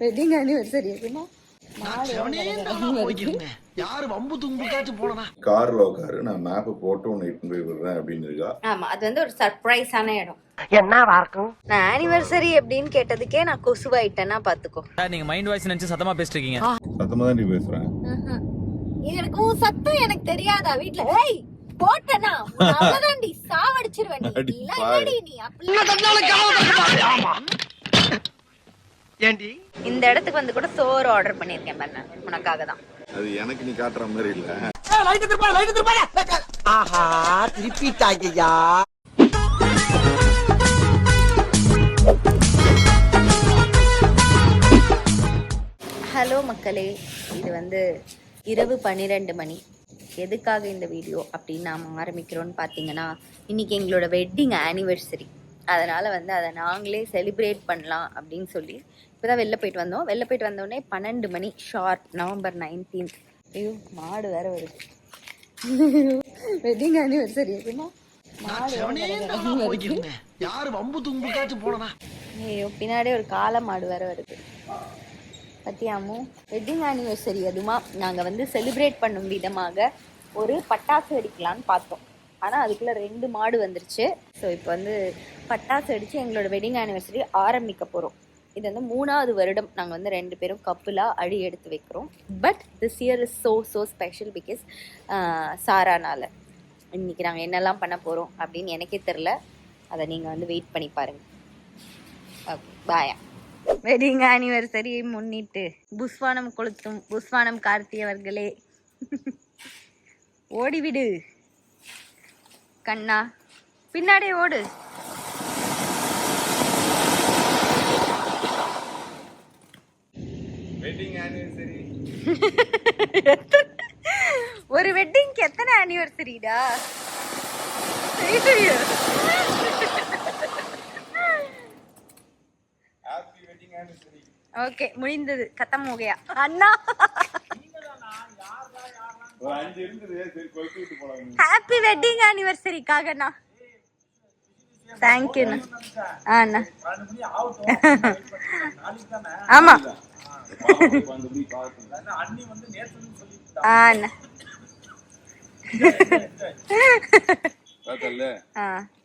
Wedding anniversary எதுமா யாரு வம்பு தும்புக்காச்சும் போனா கார்ல உட்காரு நான் மேப் போட்டு உன்னை இட்டுன்னு போய் விடுறேன் அப்படின்னு இருக்கா. ஆமா, அது வந்து ஒரு சர்ப்ரைஸான இடம். என்னவா இருக்கும்? நான் ஆனிவர்சரி எப்படின்னு கேட்டதுக்கே நான் கொசுவாயிட்டேன்னா பாத்துக்கோ. நீங்க மைண்ட் வாய்ஸ் நினைச்சு சத்தமா பேசிட்டு இருக்கீங்க. சத்தமா தான் நீ பேசுறேன். எனக்கு உன் சத்தம் எனக்கு தெரியாதா வீட்ல? ஏய் போட்டனா அவ்வளவுதான்டி சாவடிச்சிருவேன் நீ. இல்லடி நீ ஆமா ஏண்டி இந்த இடத்துக்கு வந்து கூட சோறு ஆர்டர் பண்ணிருக்கேன் பாரு, நான் உனக்காக தான். அது எனக்கு நீ காட்டுற மாதிரி இல்ல. ஆஹா திருப்பிட்டாங்கய்யா. ஹலோ மக்களே, இது வந்து இரவு 12 மணி. எதுக்காக இந்த வீடியோ அப்படின்னு நாம் ஆரம்பிக்கிறோன்னு பார்த்தீங்கன்னா, இன்றைக்கி எங்களோட வெட்டிங் ஆனிவர்சரி. அதனால் வந்து அதை நாங்களே செலிப்ரேட் பண்ணலாம் அப்படின்னு சொல்லி இப்போ தான் வெளில போயிட்டு வந்தோம். வெளில போயிட்டு வந்தோடனே 12 மணி ஷார்ப், நவம்பர் 19. ஐயோ மாடு வேற வருது. வெட்டிங் ஆனிவர்சரி எதுமா மாடு யாரு வம்பு தும்புக்காச்சும் போனா. ஐயோ பின்னாடியே ஒரு காளை மாடு வேற வருது பத்தியாமோ. வெட்டிங் ஆனிவர்சரி அதுமா நாங்கள் வந்து செலிப்ரேட் பண்ணும் விதமாக ஒரு பட்டாசு வெடிக்கலான்னு பார்த்தோம். ஆனால் அதுக்குள்ளே 2 மாடு வந்துருச்சு. ஸோ இப்போ வந்து பட்டாசு வெடித்து எங்களோட வெட்டிங் ஆனிவர்சரி ஆரம்பிக்க போகிறோம். இது வந்து 3வது வருடம் நாங்கள் வந்து 2 பேரும் கப்புலாக அடி எடுத்து வைக்கிறோம். But this year is so special because சாரானால் இன்றைக்கி நாங்கள் என்னெல்லாம் பண்ண போகிறோம் அப்படின்னு எனக்கே தெரில. அதை நீங்கள் வந்து வெயிட் பண்ணி பாருங்கள். ஓகே பாயா. வெட்டிங் ஆனிவர்சரியை முன்னிட்டு புஸ்வானம் கொளுத்தும் புஸ்வானம் கார்த்தி அவர்களே ஓடிவிடு கண்ணா, பின்னாடியே ஓடு. ஒரு வெட்டிங்க்கு எத்தனை ஆனிவர்சரிடா? ஓகே முடிந்தது, கத்தம் ஹோகயா அண்ணா. ஹாப்பி வெட்டிங் ஆனிவர்சரிக்காகண்ணா. தேங்க்யூ அண்ணா. ஆமா அண்ணா.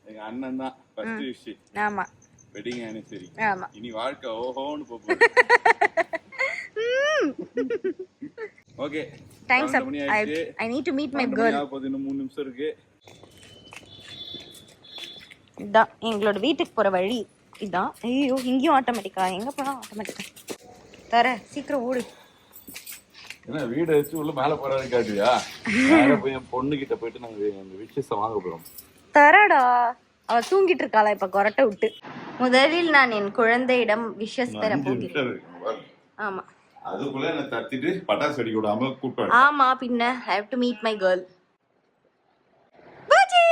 எங்க அண்ணன் தான் ஃபர்ஸ்ட் விஷயம். ஆமா வெட்டிங் ஆனிவர்சரி. ஆமா இனி வாழ்க்கை ஓஹோன்னு போகுது. Okay times up. I need to meet my girl. இன்னும் 3 நிமிஷம் இருக்கு. இதான் எங்களோட வீட்டுக்கு போற வழி இதான். ஐயோ இங்கேயும் ஆட்டோமேட்டிக்கா, எங்க போனா ஆட்டோமேட்டிக்கா. தர சீக்கிரம் ஓடு. என்ன வீடு வச்சு உள்ள மேல போறாரு காட்டுவியா? மேல போய் என் பொண்ணு கிட்ட போயிட்டு நாங்க அந்த விஷயம் வாங்க போறோம். தரடா, அவ தூங்கிட்டு இருக்காளா இப்ப கொரட்டை விட்டு. முதலில் நான் என் குழந்தையிடம் விஷஸ் பெற போகிறேன். ஆமா அதுக்குள்ள என்ன தட்டிட்டு பட்டாசு வெடி விடாம கூப்பிட்டு. ஆமா பின்ன I have to meet my girl. Baji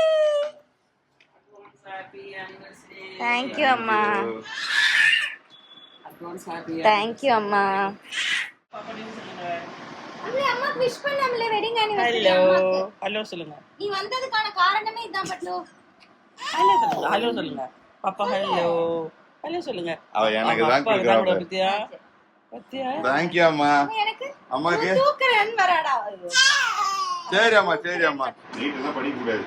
thank you அம்மா. thank you அம்மா. அம்மா அம்மாக்கு விஷ் பண்ணாமலே வெட்டிங் ஆனிவர்சரி. ஹலோ சொல்லுங்க. நீ வந்ததுக்கான காரணமே இதான் பட்டு. ஹலோ சொல்லுங்க. ஹலோ சொல்லுங்க பாப்பா. ஹலோ ஹலோ சொல்லுங்க. அவ எனக்கு தான் கேக்குறா. பத்தியா பத்தியா. தேங்க் யூ அம்மா. எனக்கு அம்மாக்கு தூக்கறேன் வரடா. சரி அம்மா சரி அம்மா. நீ என்ன படிக்க கூடாது.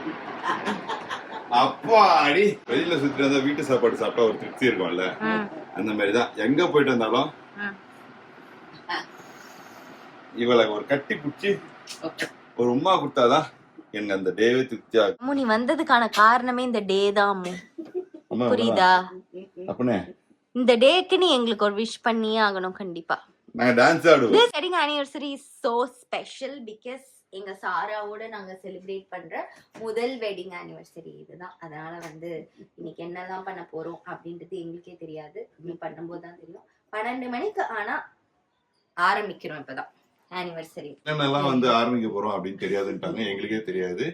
அப்பாடி வெளியில சுத்தி வந்தா வீட்டு சாப்பாடு சாப்பிட்டா ஒரு திருப்தி இருக்கும்ல, அந்த மாதிரிதான் எங்க போயிட்டு வந்தாலும் இவளை ஒரு கட்டி புடிச்சு ஒரு உமா கொடுத்தாதான் எனக்கு அந்த டேவே திருப்தியா. நீ வந்ததுக்கான காரணமே இந்த டே தான். புரியுதா? அப்பனே இந்த டேக்கு நீ எங்களுக்கு ஒரு விஷ் பண்ணியே ஆகணும் கண்டிப்பா. நாங்க டான்ஸ் ஆடுவோம். This wedding anniversary is so special because எங்க சாராவோட நாங்க செலிப்ரேட் பண்ற முதல் வெட்டிங் ஆனிவர்சரி இதுதான். அதனால வந்து இன்னைக்கு என்னெல்லாம் பண்ண போறோம் அப்படின்றது எங்களுக்கே தெரியாது. நீ பண்ணும்போது தான் தெரியும். 12 மணிக்கு ஆனா ஆரம்பிக்கிறோம். இப்பதான் ஆனிவர்சரி என்னெல்லாம் வந்து ஆரம்பிக்க போறோம் அப்படின்னு தெரியாதுன்ட்டாங்க. எங்களுக்கே தெரியாது.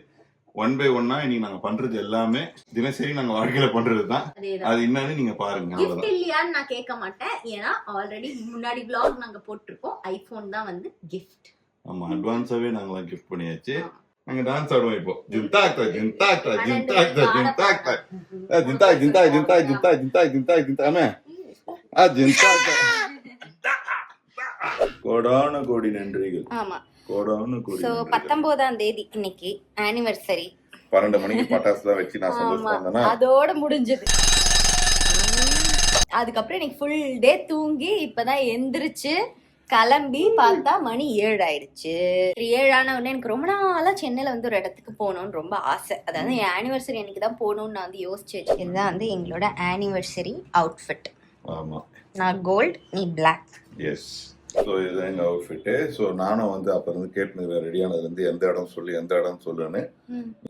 1 by 1 இன்னைக்கு நாங்க பண்றது எல்லாமே தினசரி நாங்க வாழ்க்கையில பண்றதுதான். அது என்னன்னு நீங்க பாருங்க. கிஃப்ட் இல்லையான்னு நான் கேட்க மாட்டேன். ஏன்னா ஆல்ரெடி முன்னாடி vlog நாங்க போட்டிருக்கோம். ஐபோன் தான் வந்து கிஃப்ட். ஆமா அட்வான்ஸாவே நாங்க கிஃப்ட் பண்ணியாச்சு. நாங்க டான்ஸ் ஆடுவோம் இப்போ. ஜிந்தாக்டா ஜிந்தாக்டா ஜிந்தாக்டா ஜிந்தாக்டா ஜிந்தா ஜிந்தா ஜிந்தா ஜிந்தா ஜிந்தா ஜிந்தா ஜிந்தாமே. ஜிந்தாக்டா கோடான கோடி நன்றிகள். ஆமா. கோடான கோடி. சோ 19ஆம் தேதி இன்னைக்கு ஆனிவர்சரி. 12 மணிக்கு பட்டாசுலாம் வச்சு நான் சந்தோஷமா இருந்தேனா அதோட முடிஞ்சது. அதுக்கப்புறம் இன்னைக்கு ஃபுல் டே தூங்கி இப்பதான் எந்திரிச்சு கிளம்பி பார்த்தா மணி 7 ஆயிடுச்சு. 7 ஆன உடனே எனக்கு ரொம்ப நாளா சென்னையில வந்து ஒரு இடத்துக்கு போகணும்னு ரொம்ப ஆசை. அதாவது என் ஆனிவர்சரி அன்னைக்கு தான் போகணும்னு நான் வந்து யோசிச்சு வச்சேன். இதுதான் வந்து எங்களோட ஆனிவர்சரி அவுட்ஃபிட். ஆமா. நான் கோல்ட், நீ பிளாக். எஸ். ஸோ இதுதான் எங்கள் அவுட்ஃபிட்டு. ஸோ நானும் வந்து அப்போ இருந்து கேட்டுனுக்கிறேன் ரெடியானதுலேருந்து எந்த இடம் சொல்லி எந்த இடம் சொல்லுன்னு.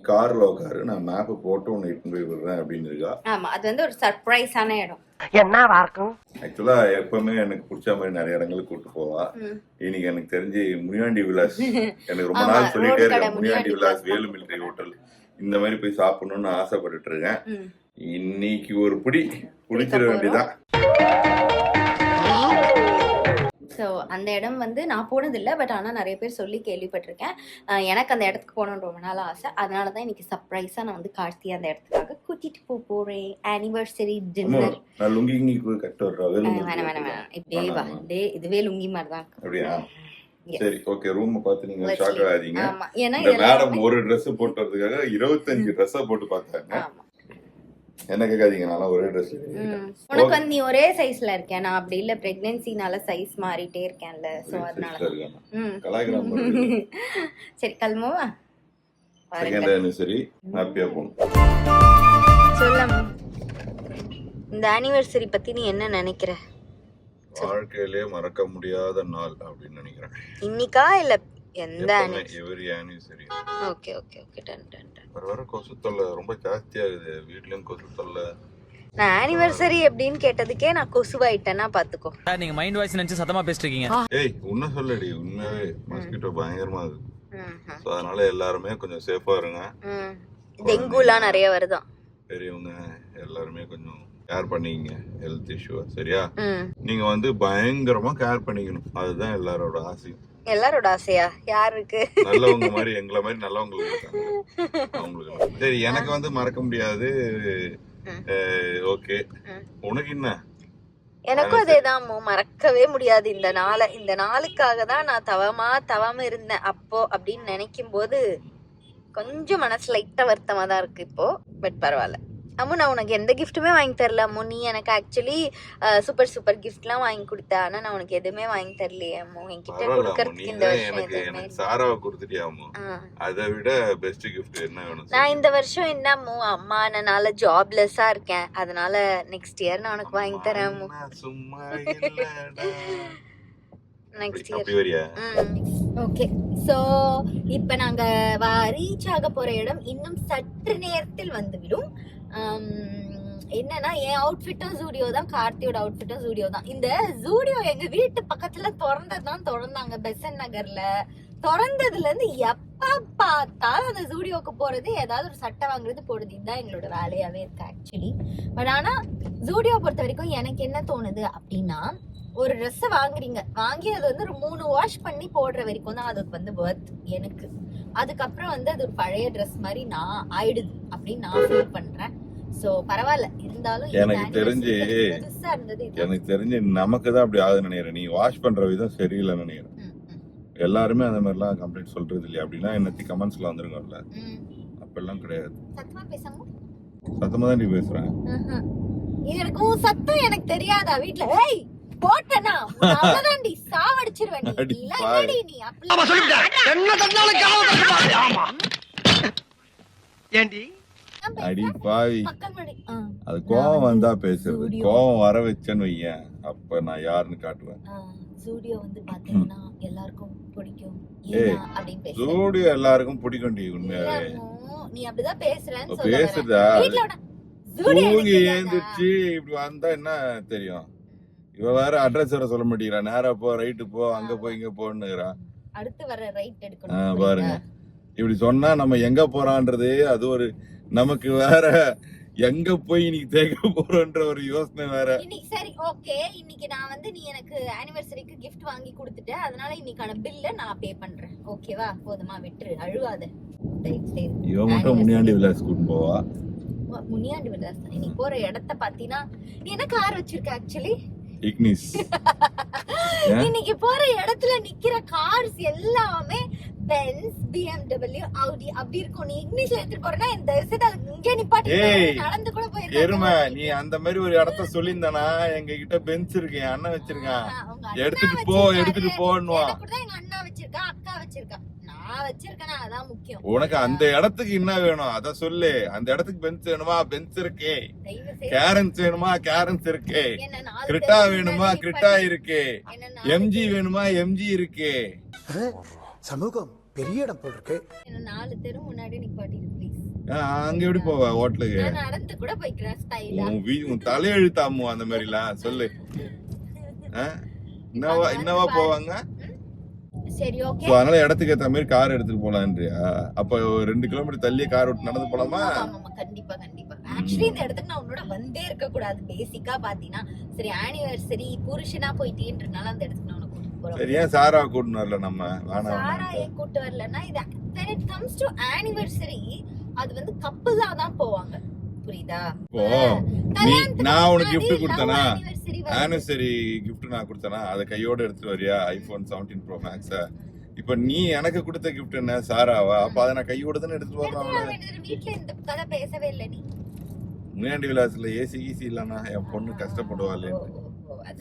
காரில் உட்காரு, நான் மேப்பு போட்டு உன்னை இட்டுன்னு போய் விடுறேன் அப்படின்னு இருக்கா. ஆமா, அது வந்து ஒரு சர்ப்ரைஸான இடம். என்னவா இருக்கும்? ஆக்சுவலா எப்பவுமே எனக்கு பிடிச்ச மாதிரி நிறைய இடங்களுக்கு கூப்பிட்டு போவா. இன்னைக்கு எனக்கு தெரிஞ்சு முனியாண்டி விலாஸ், எனக்கு ரொம்ப நாள் சொல்லிட்டே இருக்கேன், முனியாண்டி விலாஸ் வேலு மிலிட்டரி ஹோட்டல் இந்த மாதிரி போய் சாப்பிடணும்னு ஆசைப்பட்டுட்டு இருக்கேன். இன்னைக்கு ஒரு பிடி குடிச்சிட வேண்டியதான். ஸோ அந்த இடம் வந்து நான் போனதில்லை, பட் ஆனால் நிறைய பேர் சொல்லி கேள்விப்பட்டிருக்கேன். எனக்கு அந்த இடத்துக்கு போகணுன்னு ரொம்ப நாள் ஆசை. அதனால தான் இன்னைக்கு சர்ப்ரைஸாக நான் வந்து கார்த்தி அந்த இடத்துக்காக கூட்டிட்டு போறேன். Anniversary dinner. நான் லுங்கி இங்கி கட்ட வேணாம் இப்படியே வா, இதுவே லுங்கி மாதிரி தான் இருக்கு. அப்படியா? சரி, ஓகே. ரூம் பார்த்து நீங்க ஷாக் ஆகாதீங்க. ஆமா, ஏன்னா மேடம் ஒரு ட்ரெஸ் போட்டுறதுக்காக 25 ட்ரெஸ்ஸா போட்டு பார்த்தாங்க. என்ன கேட்காதீங்க, நல்லா ஒரே ட்ரெஸ். உனக்கு வந்து நீ ஒரே சைஸ்ல இருக்க, நான் அப்படி இல்ல, பிரெக்னன்சினால சைஸ் மாறிட்டே இருக்கேன்ல, சோ அதனால. கலாய்க்கிறாங்க. சரி கிளம்புவா. செகண்ட் ஆனிவர்சரி ஹாப்பியா போணும். சொல்லம், இந்த ஆனிவர்சரி பத்தி நீ என்ன நினைக்கிற? வாழ்க்கையிலே மறக்க முடியாத நாள் அப்படின்னு நினைக்கிறேன். இன்னைக்கா இல்ல எந்த every anniversary? Okay okay okay, done done done. வர கொசு தொல்லை ரொம்ப ஜாஸ்தியாகுது வீட்லயும், கொசு தொல்லை. நான் ஆனிவர்சரி எப்படின்னு கேட்டதுக்கே நான் கொசுவாயிட்டேன்னா பாத்துக்கோ. நீங்க மைண்ட் வாய்ஸ் நினைச்சு சத்தமா பேசிட்டு இருக்கீங்க. ஏய் உன்ன சொல்லடி, உண்மையாவே மஸ்கிட்டோ பயங்கரமா இருக்கு. சோ அதனால எல்லாருமே கொஞ்சம் சேஃபா இருங்க. டெங்குலாம் நிறைய வருதான். பெரியவங்க எல்லாருமே கொஞ்சம் கேர் பண்ணிக்கங்க ஹெல்த் இஷ்யூ. சரியா? நீங்க வந்து பயங்கரமா கேர் பண்ணிக்கணும், அதுதான் எல்லாரோட ஆசையும். எல்லாரோட ஆசையா? யாருக்கு? நல்லவங்க மாதிரி, எங்களை மாதிரி நல்லவங்களுக்கு இருக்காங்க அவங்களுக்கு. சரி, எனக்கு வந்து மறக்க முடியாது. ஓகே, உனக்கு என்ன? எனக்கும் அதேதான், மறக்கவே முடியாது இந்த நாளை. இந்த நாளுக்காக தான் நான் தவாம இருந்தேன் அப்போ அப்படின்னு நினைக்கும் போது கொஞ்சம் மனசு லைட்டா வருத்தமா தான் இருக்கு இப்போ. பட் பரவாயில்ல. அம்மு, நான் உனக்கு எந்த கிஃப்ட்டுமே வாங்கி தரல அம்மு. நீ எனக்கு ஆக்சுவலி சூப்பர் கிஃப்ட்லாம் வாங்கி கொடுத்த, ஆனா நான் உனக்கு எதுவுமே வாங்கி தரலையே அம்மு. என்கிட்ட கொடுக்கறதுக்கு இந்த வருஷம் எதுவுமே. சாராவை கொடுத்துட்டியா அம்மு? அதை விட பெஸ்ட் கிஃப்ட் என்ன வேணும்? நான் இந்த வருஷம் என்ன அம்மு, அம்மா என்னால ஜாப்லெஸ்ஸா இருக்கேன், அதனால நெக்ஸ்ட் இயர் நான் உனக்கு வாங்கி தரேன் அம்மு. சும்மா நெக்ஸ்ட் இயர். ஓகே, சோ இப்ப நாங்க ரீச் ஆக போற இடம் இன்னும் சற்று நேரத்தில் வந்துவிடும். என்னன்னா, என் அவுட்ஃபிட்டும் ஜூடியோ தான், கார்த்தியோட அவுட்ஃபிட்டும் ஜூடியோ தான். இந்த ஜூடியோ எங்க வீட்டு பக்கத்துல திறந்தாங்க பெசன் நகர்ல. திறந்ததுல இருந்து எப்ப பார்த்தாலும் அந்த ஜூடியோக்கு போறது, ஏதாவது ஒரு சட்டை வாங்குறது போடுறது, இதுதான் எங்களோட வேலையாவே இருக்கு ஆக்சுவலி. பட் ஆனா ஜூடியோ பொறுத்த வரைக்கும் எனக்கு என்ன தோணுது அப்படின்னா, ஒரு ட்ரெஸ் வாங்குறீங்க, வாங்கி அது வந்து ஒரு 3 வாஷ் பண்ணி போடுற வரைக்கும் தான் அதுக்கு வந்து வர்த் எனக்கு. அதுக்கப்புறம் வந்து அது ஒரு பழைய ட்ரெஸ் மாதிரி நான் ஆயிடுது அப்படின்னு நான் ஃபீல் பண்றேன். சோ பரவாயில்ல, இருந்தாலும் எனக்கு தெரிஞ்சு நமக்கு தான் அப்படி ஆகுதுன்னு நினைக்கிறேன். நீ வாஷ் பண்ற விதம் சரியில்லைன்னு நினைக்கிறேன். எல்லாருமே அந்த மாதிரி எல்லாம் கம்ப்ளைண்ட் சொல்றது இல்லையா? அப்படின்னா என்னத்தி கமெண்ட்ஸ்ல வந்துருங்கல்ல, அப்பெல்லாம் கிடையாது. சத்தமா தான் நீ பேசுறேன். எனக்கு சத்தம் எனக்கு தெரியாதா வீட்டுல? ஏய் போட்டனா அவ்வளவுதான், டி சாவடிச்சிருவேன் நீ. இல்லடி நீ அப்பலாம் சொல்லிட்டேன். என்ன தன்னால காவ தரமா? ஆமா ஏண்டி அடி பாவி, அது கோவம் வந்தா பேசுறது. கோவம் வர வச்சேன்னு வையேன், அப்ப நான் யாருன்னு காட்டுவேன். ஜூடியோ வந்து பாத்தீங்கன்னா எல்லாருக்கும் பிடிக்கும் அப்படின்னு பேசுறேன். ஜூடியோ எல்லாருக்கும் பிடிக்கும்டி உண்மையாவே. நீ அப்படிதான் பேசுறேன்னு பேசுறதா? வீட்ல தூங்கி ஏந்திரிச்சு இப்படி வந்தா என்ன தெரியும்? இவ வேற அட்ரஸ் வேற சொல்ல மாட்டேங்கிறா. நேரா போ, ரைட்டு போ, அங்க போ, இங்க போன்னுறா. அடுத்து வர ரைட் எடுக்கணும் பாருங்க. இப்படி சொன்னா நம்ம எங்க போறான்றது அது ஒரு நமக்கு வேற, எங்க போய் இன்னைக்கு தேக்க போறோன்ற ஒரு யோசனை வேற. இன்னைக்கு சரி ஓகே, இன்னைக்கு நான் வந்து நீ எனக்கு ஆனிவர்சரிக்கு gift வாங்கி கொடுத்துட்ட, அதனால இன்னைக்கான பில்ல நான் பே பண்றேன். ஓகேவா? போதுமா? விட்டுரு, அழுவாத. இவன் மட்டும் முனியாண்டி விலாஸ் கூட்டு போவா. முனியாண்டி விலாஸ் இன்னைக்கு போற இடத்த பாத்தீங்கன்னா, நீ என்ன கார் வச்சிருக்க ஆக்சுவலி? இக்னிஸ். இன்னைக்கு போற இடத்துல நிக்கிற கார்ஸ் எல்லாமே பென்ஸ், BMW, Audi அப்படி இருக்கும். நீ இங்கிலீஷ்ல எடுத்துட்டு போறேன்னா இந்த விஷயத்தை இங்கே நிப்பாட்டி நடந்து கூட போயிருக்க. எருமை, நீ அந்த மாதிரி ஒரு இடத்த சொல்லியிருந்தானா, எங்க கிட்ட பென்ஸ் இருக்கு, என் அண்ணன் வச்சிருக்கான், எடுத்துட்டு போன்னுவான். எங்க அண்ணா வச்சிருக்கா, அக்கா வச்சிருக்கா, நான் வச்சிருக்கேன், அதான் முக்கியம். உனக்கு அந்த இடத்துக்கு என்ன வேணும் அத சொல்லு. அந்த இடத்துக்கு பென்ஸ் வேணுமா, பென்ஸ் இருக்கு. கேரன்ஸ் வேணுமா, கேரன்ஸ் இருக்கு. கிரிட்டா வேணுமா, கிரிட்டா இருக்கு. MG வேணுமா, MG இருக்கு. சமூகம் பெரிய இடம் போல் இருக்கு. 4 தெரு முன்னாடி நிப்பாட்டி ப்ளீஸ். அங்க எப்படி போவ ஹோட்டலுக்கு? நான் நடந்து கூட போய்க்கிறேன் ஸ்டைலா. உன் தலையெழுத்தாமோ அந்த மாதிரி எல்லாம் சொல்லு. என்னவா போவாங்க? சரி ஓகே. சோ அதனால இடத்துக்கு ஏத்த மாதிரி கார் எடுத்துட்டு போலான்றியா? அப்ப 2 கிலோமீட்டர் தள்ளியே கார் ஓட்டு நடந்து போலாமா? ஆமா கண்டிப்பா கண்டிப்பா. ஆக்சுவலி இந்த இடத்துக்கு நான் உன்னோட வந்தே இருக்க கூடாது. பேசிக்கா பாத்தீங்கன்னா சரி ஆனிவர்சரி புருஷனா போயிட்டேன்றனால அந்த இடத்துக்கு நான் கூட்டிட்டு போறேன். சரி ஏன் சாரா கூட்டிட்டு வரல நம்ம? சாரா ஏன் கூட்டு வரலன்னா இது when it comes to anniversary அது வந்து கப்புலா தான் போவாங்க. புரியுதா? நான் உனக்கு கிஃப்ட் கொடுத்தனா, ஆனிவர்சரி கிஃப்ட் நான் கொடுத்தனா, அத கையோட எடுத்துட்டு வரியா? IPhone 17 Pro Max. இப்ப நீ எனக்கு கொடுத்த கிஃப்ட் என்ன, சாராவா? அப்ப அத நான் கையோட தானே எடுத்துட்டு வரணும். வீட்ல இந்த கதை பேசவே இல்ல நீ. முனியாண்டி விலாஸ்ல ஏசி ஈசி இல்லனா என் பொண்ணு கஷ்டப்படுவாளே.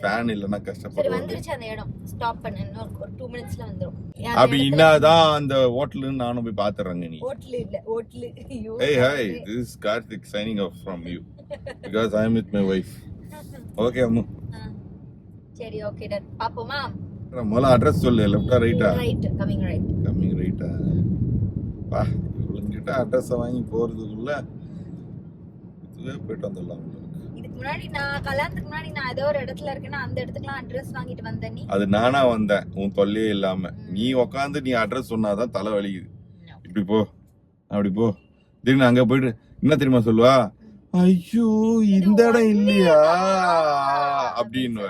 ஃபேன் இல்லனா கஷ்டப்படுவா. வந்துருச்சு அந்த இடம். ஸ்டாப் பண்ணு, ஒரு 2 மினிட்ஸ்ல வந்துரும். அப்ப என்னதான் அந்த ஹோட்டல்னு நானும் போய் பாத்துறேங்க. நீ ஹோட்டல் இல்ல, hotel. Hey hi, this is Karthik signing off from you because I am with my wife. Okay Ammu. சரி ஓகே டன். பாப்போமா? முதல்ல அட்ரஸ் சொல்லு. லெஃப்ட்டா ரைட்டா? Right, coming right. கமிங் ரைட்டா? வா, இவங்கிட்ட அட்ரஸ் வாங்கி போறதுக்குள்ள இதுவே போயிட்டு வந்துடலாம். இதுக்கு முன்னாடி நான் கல்யாணத்துக்கு முன்னாடி நான் ஏதோ ஒரு இடத்துல இருக்கேன்னா அந்த இடத்துக்குலாம் அட்ரஸ் வாங்கிட்டு வந்தேன். நீ அது நானா வந்தேன் உன் தொல்லையே இல்லாம. நீ உக்காந்து நீ அட்ரஸ் சொன்னாதான் தலை வலிக்குது. இப்படி போ, அப்படி போ. திடீர்னு அங்க போயிட்டு என்ன தெரியுமா சொல்லுவா? ஐயோ இந்த இடம் இல்லையா அப்படின்னு.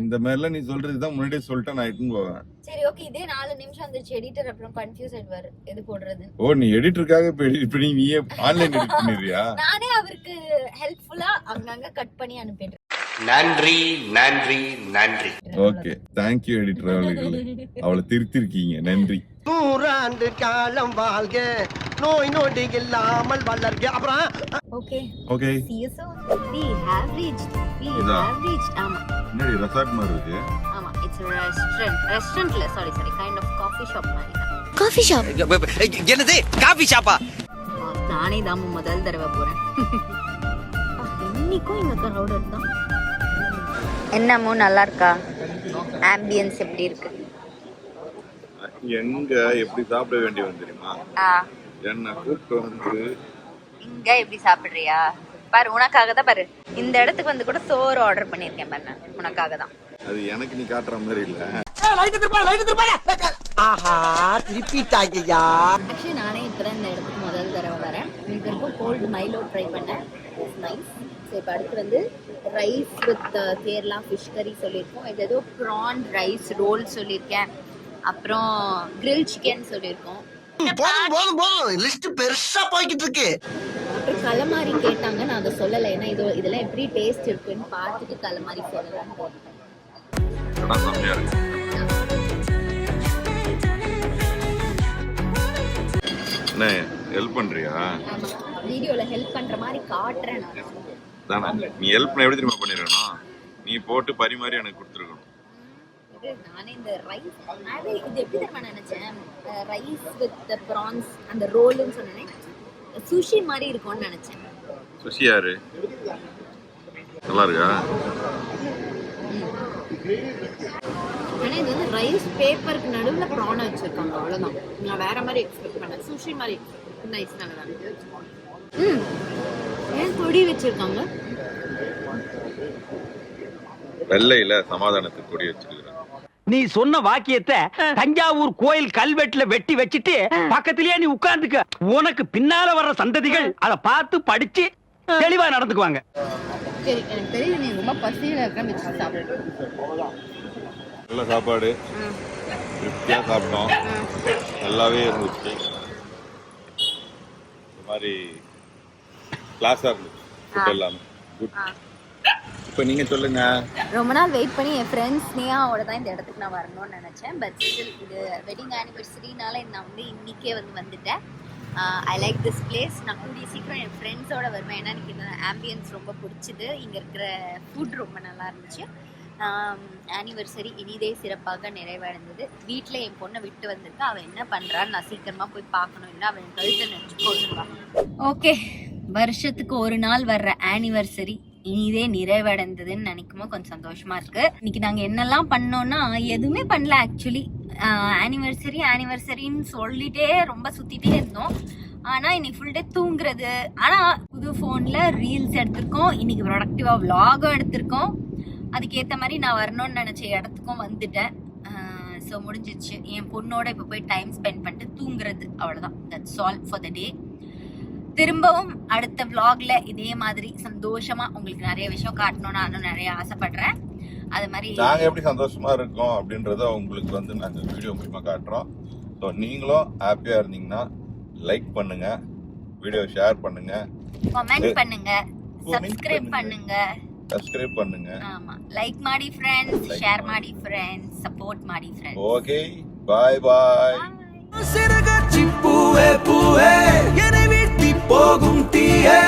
இந்த மாதிரிலாம் நீ சொல்றதுதான் முன்னாடியே சொல்லிட்டு நான் இட்டுன்னு போவேன். சரி ஓகே. இதே 4 நிமிஷம் வந்துருச்சு. எடிட்டர் அப்புறம் கன்ஃபியூஸ் ஆயிடுவாரு எது போடுறது. ஓ நீ எடிட்டருக்காக இப்ப நீயே ஆன்லைன் எடிட் பண்ணிடுறியா? நானே அவருக்கு ஹெல்ப்ஃபுல்லா அங்கங்க கட் பண்ணி அனுப்பிடுறேன். நன்றி நன்றி நன்றி. ஓகே தேங்க் யூ எடிட்டர் அவளுக்கு. அவளை திருத்திருக்கீங்க, நன்றி. 100 ஆண்டு காலம் வாழ்க, நோய் நொடி இல்லாமல் வளர்க. அப்புறம் okay okay see you soon. we have reached. ஆமா என்னடி ரெசார்ட் மாதிரி இருக்கு? ஆமா it's a restaurant இல்ல sorry kind of coffee shop மாதிரி தான். coffee shop என்னது காபி ஷாப்பா? நானே தான் முதல் தடவை போறேன். இன்னைக்கும் இங்க crowd தான். என்னமோ நல்லா இருக்கா? ஆம்பியன்ஸ் எப்படி இருக்கு? எங்க எப்படி சாப்பிட வேண்டி வந்து தெரியுமா? என்ன கூப்பிட்டு வந்து இங்க எப்படி சாப்பிடுறியா பாரு, உனக்காக தான் பாரு. இந்த இடத்துக்கு வந்து கூட சோறு ஆர்டர் பண்ணிருக்கேன் பாரு, உனக்காக தான். அது எனக்கு நீ காட்டுற மாதிரி இல்ல. ஆஹா திருப்பிட்டாங்கய்யா. ஆக்சுவலி நானே இப்பதான் இந்த இடத்துக்கு முதல் தடவை வரேன். இங்க இருக்கும் கோல்டு மைலோ ட்ரை பண்ணேன். It's nice. ஸோ இப்போ அடுத்து வந்து ரைஸ் வித் கேரளா ஃபிஷ் கறி சொல்லியிருக்கோம். இது ஏதோ ப்ரான் ரைஸ் ரோல் சொல்லியிருக்கேன். அப்புறம் கிரில் சிக்கன் சொல்லியிருக்கோம். போதும் லிஸ்ட் பெருசா போய்கிட்டு இருக்கு. அப்புறம் கலமாரி கேட்டாங்க, நான் அதை சொல்லலை. ஏன்னா இதெல்லாம் எப்படி டேஸ்ட் இருக்குன்னு பார்த்துட்டு கலமாரி சொல்லலாம்னு போட்டேன். என்ன ஹெல்ப் பண்றியா? வீடியோல ஹெல்ப் பண்ற மாதிரி காட்டுறேன் நான். தானே நீ ஹெல்ப் எப்படி தெரியுமா பண்ணிருக்கணும்? நீ போட்டு பரிமாறி எனக்கு கொடுத்துருக்கணும். நானே இந்த ரைஸ் இது எப்படி தெரியுமா நினைச்சேன்? ரைஸ் வித் ப்ரான்ஸ் அந்த ரோல்னு சொன்னேன். சுஷி மாதிரி இருக்கும்னு நினைச்சேன். சுஷி யாரு? நல்லா இருக்கா? ஆனா இது வந்து ரைஸ் பேப்பருக்கு நடுவுல ப்ரான் வச்சிருக்காங்க, அவ்வளவுதான். நான் வேற மாதிரி எக்ஸ்பெக்ட் பண்ணேன். சுஷி மாதிரி நைஸ். நல்லா இருக்கு. ஏன் கொடி வச்சிருக்காங்க? வெள்ளையில சமாதானத்துக்கு கொடி வச்சிருக்காங்க. நீ சொன்ன வாக்கியத்தை தஞ்சாவூர் கோயில் கல்வெட்டுல வெட்டி வச்சிட்டு பக்கத்திலேயே நீ உட்கார்ந்துக்க. உனக்கு பின்னால வர்ற சந்ததிகள் அதை பார்த்து படிச்சு தெளிவா நடந்துக்குவாங்க. சரி எனக்கு தெரியும் நீ ரொம்ப பசியில இருக்க. நல்ல சாப்பாடு, திருப்தியா சாப்பிட்டோம், நல்லாவே இருந்துச்சு. இந்த மாதிரி கிளாஸா இருந்துச்சு ஃபுட் எல்லாமே. குட். இப்போ நீங்க சொல்லுங்க. ரொம்ப நாள் வெயிட் பண்ணி என் ஃப்ரெண்ட்ஸ் ஸ்னேகாவோட தான் இந்த இடத்துக்கு நான் வரணும்னு நினச்சேன். பட் ஸ்டில் இது வெட்டிங் ஆனிவர்சரினால நான் வந்து இன்னிக்கே வந்துட்டேன். I like this place. நான் கூடிய சீக்கிரம் என் ஃப்ரெண்ட்ஸோட வருவேன். ஏன்னா எனக்கு இந்த ஆம்பியன்ஸ் ரொம்ப பிடிச்சிது. இங்கே இருக்கிற ஃபுட் ரொம்ப நல்லா இருந்துச்சு. ஆனிவர்சரி இனிதே சிறப்பாக நிறைவடைந்தது. வீட்டில் என் பொண்ணை விட்டு வந்திருக்கா. அவள் என்ன பண்ணுறான்னு நான் சீக்கிரமாக போய் பார்க்கணும். இல்லை அவன் கழுத்தை நினச்சி போட்டுருவான். ஓகே, வருஷத்துக்கு ஒரு நாள் வர்ற ஆனிவர்சரி இனிதே நிறைவடைந்ததுன்னு நினைக்கும்போது கொஞ்சம் சந்தோஷமா இருக்கு. இன்னைக்கு நாங்க என்னெல்லாம் பண்ணோம்னா எதுவுமே பண்ணல. ஆக்சுவலி ஆனிவர்சரின்னு சொல்லிட்டே ரொம்ப சுத்திட்டே இருந்தோம். ஆனா இன்னைக்கு ஃபுல் டே தூங்குறது. ஆனா புது போன்ல ரீல்ஸ் எடுத்திருக்கோம். இன்னைக்கு ப்ரொடக்டிவா விலாகும் எடுத்திருக்கோம். அதுக்கேற்ற மாதிரி நான் வரணும்னு நினைச்ச இடத்துக்கும் வந்துட்டேன். ஸோ முடிஞ்சிச்சு. என் பொண்ணோட இப்போ போய் டைம் ஸ்பெண்ட் பண்ணிட்டு தூங்குறது, அவ்வளோதான். தட்ஸ் ஆல் ஃபார் த டே. திரும்பவும் அடுத்த vlogல இதே மாதிரி சந்தோஷமா உங்களுக்கு நிறைய விஷயம் காட்டணும்னு நானும் நிறைய ஆசைப்படுறேன். அது மாதிரி நாங்க எப்படி சந்தோஷமா இருக்கோம் அப்படின்றத உங்களுக்கு வந்து நாங்க வீடியோ மூலமா காட்டுறோம். ஸோ நீங்களும் ஹாப்பியா இருந்தீங்கன்னா லைக் பண்ணுங்க, வீடியோ ஷேர் பண்ணுங்க, கமெண்ட் பண்ணுங்க, சப்ஸ்கிரைப் பண்ணுங்க. ஆமா, லைக் மாடி ஃப்ரெண்ட்ஸ், ஷேர் மாடி ஃப்ரெண்ட்ஸ், சப்போர்ட் மாடி ஃப்ரெண்ட்ஸ். ஓகே, பாய் பாய். சிறகாச்சி பூவே பூவே என்னை வீட்டி போகும் தீயே